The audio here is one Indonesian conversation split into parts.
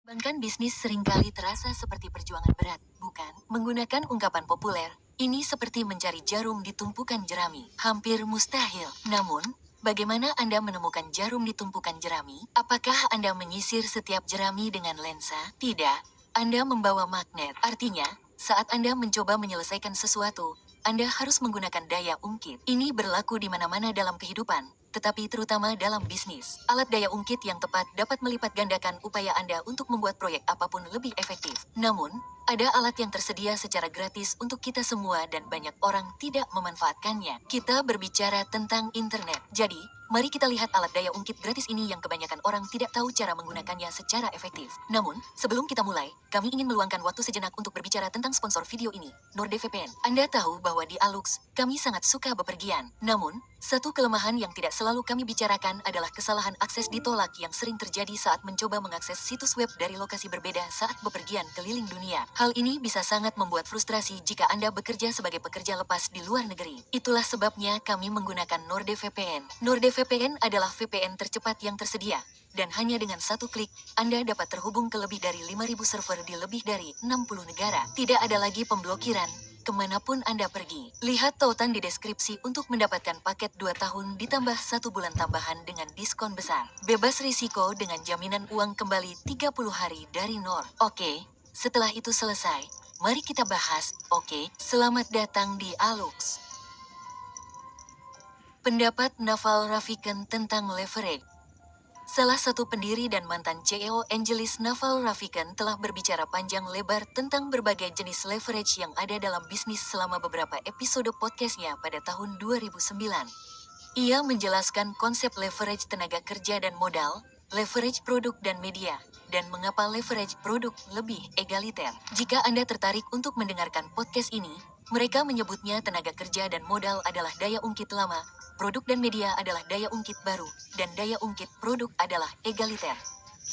Bahkan bisnis seringkali terasa seperti perjuangan berat, bukan? Menggunakan ungkapan populer, ini seperti mencari jarum di tumpukan jerami, hampir mustahil. Namun, bagaimana Anda menemukan jarum di tumpukan jerami? Apakah Anda menyisir setiap jerami dengan lensa? Tidak. Anda membawa magnet. Artinya, saat Anda mencoba menyelesaikan sesuatu, Anda harus menggunakan daya ungkit. Ini berlaku di mana-mana dalam kehidupan, tetapi terutama dalam bisnis. Alat daya ungkit yang tepat dapat melipat gandakan upaya Anda untuk membuat proyek apapun lebih efektif. Namun, ada alat yang tersedia secara gratis untuk kita semua dan banyak orang tidak memanfaatkannya. Kita berbicara tentang internet. Jadi, mari kita lihat alat daya ungkit gratis ini yang kebanyakan orang tidak tahu cara menggunakannya secara efektif. Namun, sebelum kita mulai, kami ingin meluangkan waktu sejenak untuk berbicara tentang sponsor video ini, NordVPN. Anda tahu bahwa di Alux, kami sangat suka bepergian. Namun, satu kelemahan yang tidak selalu kami bicarakan adalah kesalahan akses ditolak yang sering terjadi saat mencoba mengakses situs web dari lokasi berbeda saat bepergian keliling dunia. Hal ini bisa sangat membuat frustrasi jika Anda bekerja sebagai pekerja lepas di luar negeri. Itulah sebabnya kami menggunakan NordVPN. NordVPN adalah VPN tercepat yang tersedia, dan hanya dengan satu klik, Anda dapat terhubung ke lebih dari 5.000 server di lebih dari 60 negara. Tidak ada lagi pemblokiran kemanapun Anda pergi. Lihat tautan di deskripsi untuk mendapatkan paket 2 tahun ditambah 1 bulan tambahan dengan diskon besar. Bebas risiko dengan jaminan uang kembali 30 hari dari Nord. Oke, setelah itu selesai, mari kita bahas. Oke, selamat datang di Alux. Pendapat Naval Ravikant tentang leverage. Salah satu pendiri dan mantan CEO Angelis Naval Ravikant telah berbicara panjang lebar tentang berbagai jenis leverage yang ada dalam bisnis selama beberapa episode podcastnya pada tahun 2009. Ia menjelaskan konsep leverage tenaga kerja dan modal, leverage produk dan media, dan mengapa leverage produk lebih egaliter. Jika Anda tertarik untuk mendengarkan podcast ini, mereka menyebutnya tenaga kerja dan modal adalah daya ungkit lama, produk dan media adalah daya ungkit baru, dan daya ungkit produk adalah egaliter.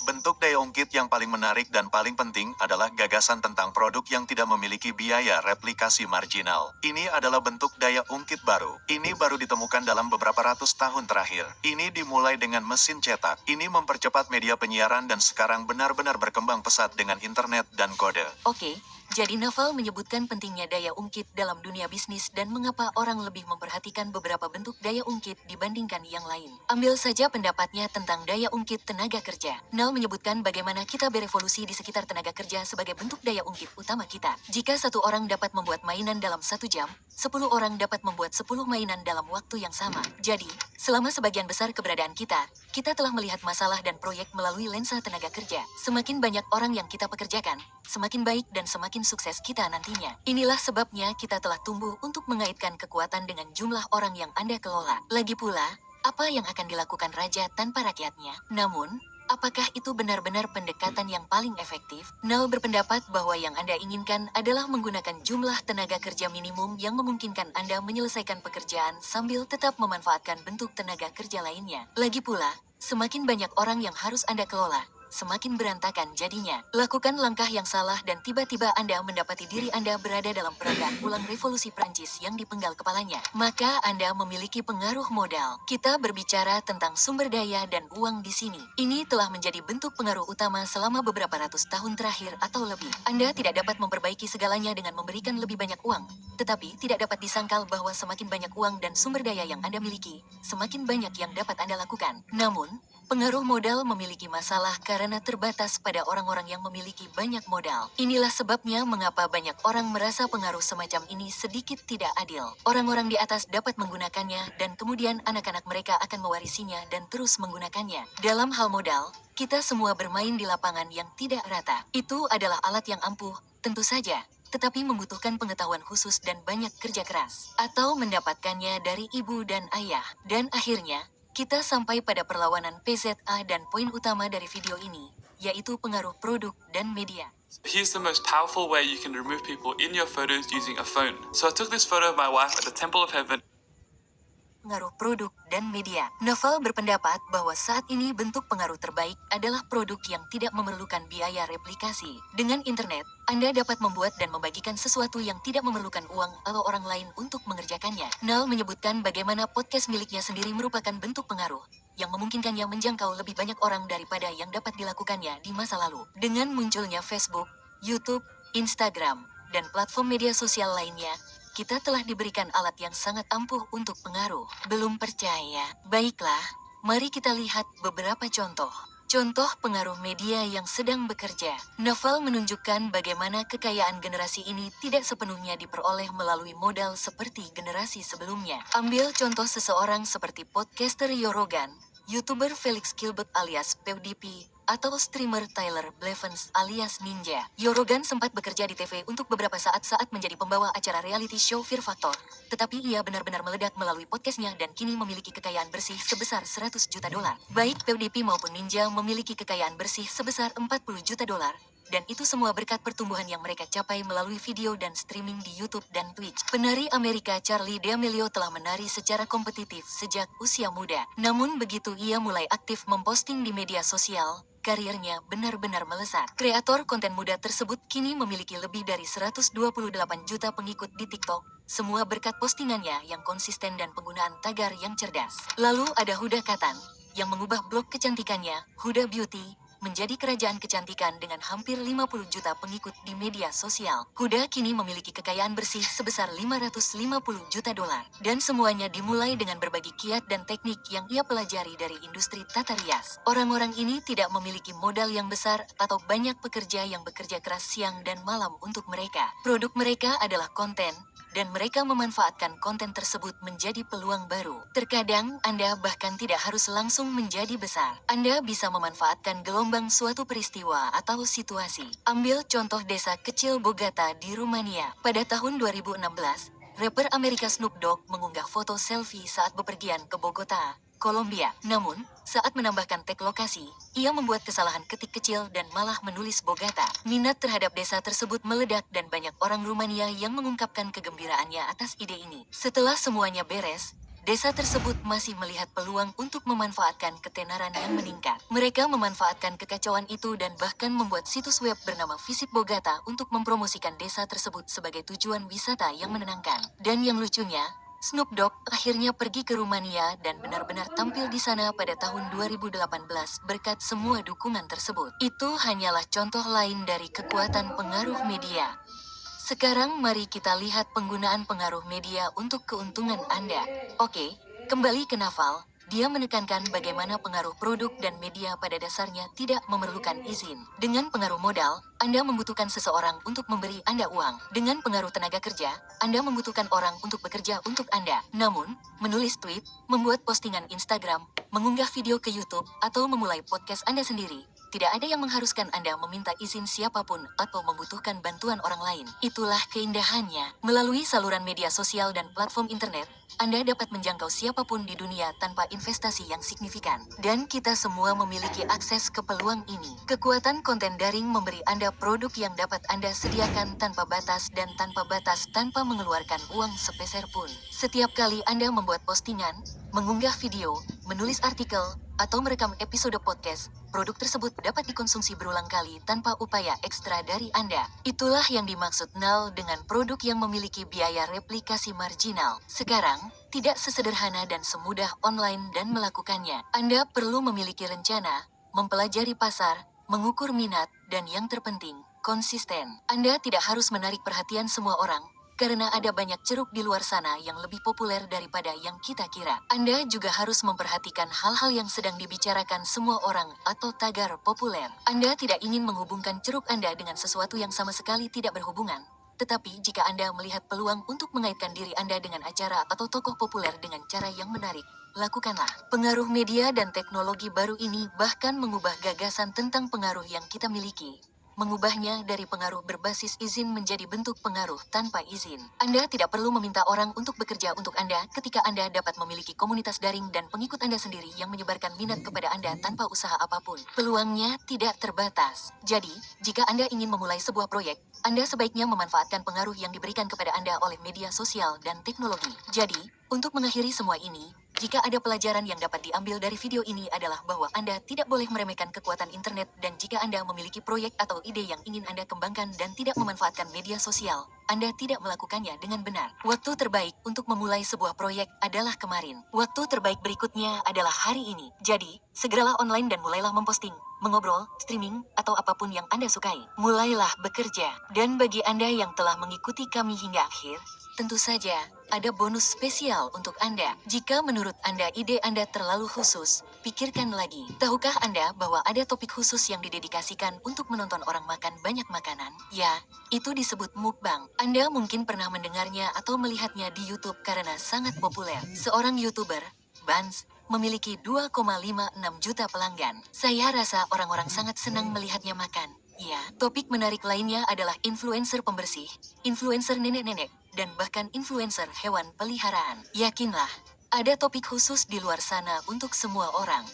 Bentuk daya ungkit yang paling menarik dan paling penting adalah gagasan tentang produk yang tidak memiliki biaya replikasi marginal. Ini adalah bentuk daya ungkit baru. Ini baru ditemukan dalam beberapa ratus tahun terakhir. Ini dimulai dengan mesin cetak. Ini mempercepat media penyiaran dan sekarang benar-benar berkembang pesat dengan internet dan kode. Oke. Jadi Naval menyebutkan pentingnya daya ungkit dalam dunia bisnis dan mengapa orang lebih memperhatikan beberapa bentuk daya ungkit dibandingkan yang lain. Ambil saja pendapatnya tentang daya ungkit tenaga kerja. Nal menyebutkan bagaimana kita berevolusi di sekitar tenaga kerja sebagai bentuk daya ungkit utama kita. Jika satu orang dapat membuat mainan dalam 1 jam, 10 orang dapat membuat 10 mainan dalam waktu yang sama. Jadi, selama sebagian besar keberadaan kita telah melihat masalah dan proyek melalui lensa tenaga kerja. Semakin banyak orang yang kita pekerjakan, semakin baik dan semakin sukses kita nantinya. Inilah sebabnya kita telah tumbuh untuk mengaitkan kekuatan dengan jumlah orang yang Anda kelola. Lagi pula, apa yang akan dilakukan raja tanpa rakyatnya? Namun, apakah itu benar-benar pendekatan yang paling efektif? Nal berpendapat bahwa yang Anda inginkan adalah menggunakan jumlah tenaga kerja minimum yang memungkinkan Anda menyelesaikan pekerjaan sambil tetap memanfaatkan bentuk tenaga kerja lainnya. Lagi pula, semakin banyak orang yang harus Anda kelola, semakin berantakan jadinya. Lakukan langkah yang salah dan tiba-tiba Anda mendapati diri Anda berada dalam peragaan ulang revolusi Prancis yang dipenggal kepalanya. Maka Anda memiliki pengaruh modal. Kita berbicara tentang sumber daya dan uang di sini. Ini telah menjadi bentuk pengaruh utama selama beberapa ratus tahun terakhir atau lebih. Anda tidak dapat memperbaiki segalanya dengan memberikan lebih banyak uang. Tetapi tidak dapat disangkal bahwa semakin banyak uang dan sumber daya yang Anda miliki, semakin banyak yang dapat Anda lakukan. Namun, pengaruh modal memiliki masalah karena terbatas pada orang-orang yang memiliki banyak modal. Inilah sebabnya mengapa banyak orang merasa pengaruh semacam ini sedikit tidak adil. Orang-orang di atas dapat menggunakannya dan kemudian anak-anak mereka akan mewarisinya dan terus menggunakannya. Dalam hal modal, kita semua bermain di lapangan yang tidak rata. Itu adalah alat yang ampuh, tentu saja, tetapi membutuhkan pengetahuan khusus dan banyak kerja keras. Atau mendapatkannya dari ibu dan ayah. Dan akhirnya, kita sampai pada perlawanan PZA dan poin utama dari video ini, yaitu pengaruh produk dan media. Here's the most powerful way you can remove people in your photos using a phone. So I took this photo of my wife at the Temple of Heaven. pengaruh produk dan media. Novel berpendapat bahwa saat ini bentuk pengaruh terbaik adalah produk yang tidak memerlukan biaya replikasi. Dengan internet, Anda dapat membuat dan membagikan sesuatu yang tidak memerlukan uang atau orang lain untuk mengerjakannya. Nal menyebutkan bagaimana podcast miliknya sendiri merupakan bentuk pengaruh yang memungkinkannya menjangkau lebih banyak orang daripada yang dapat dilakukannya di masa lalu. Dengan munculnya Facebook, YouTube, Instagram, dan platform media sosial lainnya, kita telah diberikan alat yang sangat ampuh untuk pengaruh. Belum percaya? Baiklah, mari kita lihat beberapa contoh. Contoh pengaruh media yang sedang bekerja. Novel menunjukkan bagaimana kekayaan generasi ini tidak sepenuhnya diperoleh melalui modal seperti generasi sebelumnya. Ambil contoh seseorang seperti podcaster Joe Rogan, YouTuber Felix Gilbert alias PewDiePie, atau streamer Tyler Blevins alias Ninja. Joe Rogan sempat bekerja di TV untuk beberapa saat menjadi pembawa acara reality show Fear Factor, tetapi ia benar-benar meledak melalui podcastnya dan kini memiliki kekayaan bersih sebesar $100 juta. Baik PewDiePie maupun Ninja memiliki kekayaan bersih sebesar $40 juta, dan itu semua berkat pertumbuhan yang mereka capai melalui video dan streaming di YouTube dan Twitch. Penari Amerika Charli D'Amelio telah menari secara kompetitif sejak usia muda. Namun begitu ia mulai aktif memposting di media sosial, karirnya benar-benar melesat. Kreator konten muda tersebut kini memiliki lebih dari 128 juta pengikut di TikTok, semua berkat postingannya yang konsisten dan penggunaan tagar yang cerdas. Lalu ada Huda Kattan, yang mengubah blog kecantikannya, Huda Beauty, menjadi kerajaan kecantikan dengan hampir 50 juta pengikut di media sosial. Huda kini memiliki kekayaan bersih sebesar $550 juta. Dan semuanya dimulai dengan berbagi kiat dan teknik yang ia pelajari dari industri tata rias. Orang-orang ini tidak memiliki modal yang besar atau banyak pekerja yang bekerja keras siang dan malam untuk mereka. Produk mereka adalah konten, dan mereka memanfaatkan konten tersebut menjadi peluang baru. Terkadang, Anda bahkan tidak harus langsung menjadi besar. Anda bisa memanfaatkan gelombang suatu peristiwa atau situasi. Ambil contoh desa kecil Bogata di Rumania. Pada tahun 2016, rapper Amerika Snoop Dogg mengunggah foto selfie saat bepergian ke Bogota, Kolombia. Namun, saat menambahkan tag lokasi, ia membuat kesalahan ketik kecil dan malah menulis Bogata. Minat terhadap desa tersebut meledak dan banyak orang Rumania yang mengungkapkan kegembiraannya atas ide ini. Setelah semuanya beres, desa tersebut masih melihat peluang untuk memanfaatkan ketenaran yang meningkat. Mereka memanfaatkan kekacauan itu dan bahkan membuat situs web bernama Visit Bogata untuk mempromosikan desa tersebut sebagai tujuan wisata yang menenangkan. Dan yang lucunya, Snoop Dogg akhirnya pergi ke Rumania dan benar-benar tampil di sana pada tahun 2018 berkat semua dukungan tersebut. Itu hanyalah contoh lain dari kekuatan pengaruh media. Sekarang mari kita lihat penggunaan pengaruh media untuk keuntungan Anda. Oke, kembali ke Naval. Dia menekankan bagaimana pengaruh produk dan media pada dasarnya tidak memerlukan izin. Dengan pengaruh modal, Anda membutuhkan seseorang untuk memberi Anda uang. Dengan pengaruh tenaga kerja, Anda membutuhkan orang untuk bekerja untuk Anda. Namun, menulis tweet, membuat postingan Instagram, mengunggah video ke YouTube, atau memulai podcast Anda sendiri, tidak ada yang mengharuskan Anda meminta izin siapapun atau membutuhkan bantuan orang lain. Itulah keindahannya. Melalui saluran media sosial dan platform internet, Anda dapat menjangkau siapapun di dunia tanpa investasi yang signifikan. Dan kita semua memiliki akses ke peluang ini. Kekuatan konten daring memberi Anda produk yang dapat Anda sediakan tanpa batas dan tanpa mengeluarkan uang sepeser pun. Setiap kali Anda membuat postingan, mengunggah video, menulis artikel, atau merekam episode podcast, produk tersebut dapat dikonsumsi berulang kali tanpa upaya ekstra dari Anda. Itulah yang dimaksud Nal dengan produk yang memiliki biaya replikasi marginal. Sekarang, tidak sesederhana dan semudah online dan melakukannya. Anda perlu memiliki rencana, mempelajari pasar, mengukur minat, dan yang terpenting, konsisten. Anda tidak harus menarik perhatian semua orang, karena ada banyak ceruk di luar sana yang lebih populer daripada yang kita kira. Anda juga harus memperhatikan hal-hal yang sedang dibicarakan semua orang atau tagar populer. Anda tidak ingin menghubungkan ceruk Anda dengan sesuatu yang sama sekali tidak berhubungan. Tetapi jika Anda melihat peluang untuk mengaitkan diri Anda dengan acara atau tokoh populer dengan cara yang menarik, lakukanlah. Pengaruh media dan teknologi baru ini bahkan mengubah gagasan tentang pengaruh yang kita miliki. mengubahnya dari pengaruh berbasis izin menjadi bentuk pengaruh tanpa izin. Anda tidak perlu meminta orang untuk bekerja untuk Anda ketika Anda dapat memiliki komunitas daring dan pengikut Anda sendiri yang menyebarkan minat kepada Anda tanpa usaha apapun. Peluangnya tidak terbatas. Jadi, jika Anda ingin memulai sebuah proyek, Anda sebaiknya memanfaatkan pengaruh yang diberikan kepada Anda oleh media sosial dan teknologi. Jadi, untuk mengakhiri semua ini, jika ada pelajaran yang dapat diambil dari video ini adalah bahwa Anda tidak boleh meremehkan kekuatan internet dan jika Anda memiliki proyek atau ide yang ingin Anda kembangkan dan tidak memanfaatkan media sosial, Anda tidak melakukannya dengan benar. Waktu terbaik untuk memulai sebuah proyek adalah kemarin. Waktu terbaik berikutnya adalah hari ini. Jadi, segeralah online dan mulailah memposting, mengobrol, streaming, atau apapun yang Anda sukai. Mulailah bekerja. Dan bagi Anda yang telah mengikuti kami hingga akhir, tentu saja, ada bonus spesial untuk Anda. Jika menurut Anda ide Anda terlalu khusus, pikirkan lagi. Tahukah Anda bahwa ada topik khusus yang didedikasikan untuk menonton orang makan banyak makanan? Ya, itu disebut mukbang. Anda mungkin pernah mendengarnya atau melihatnya di YouTube karena sangat populer. Seorang YouTuber, Bans, memiliki 2,56 juta pelanggan. Saya rasa orang-orang sangat senang melihatnya makan. Ya, topik menarik lainnya adalah influencer pembersih, influencer nenek-nenek, dan bahkan influencer hewan peliharaan. Yakinlah, ada topik khusus di luar sana untuk semua orang.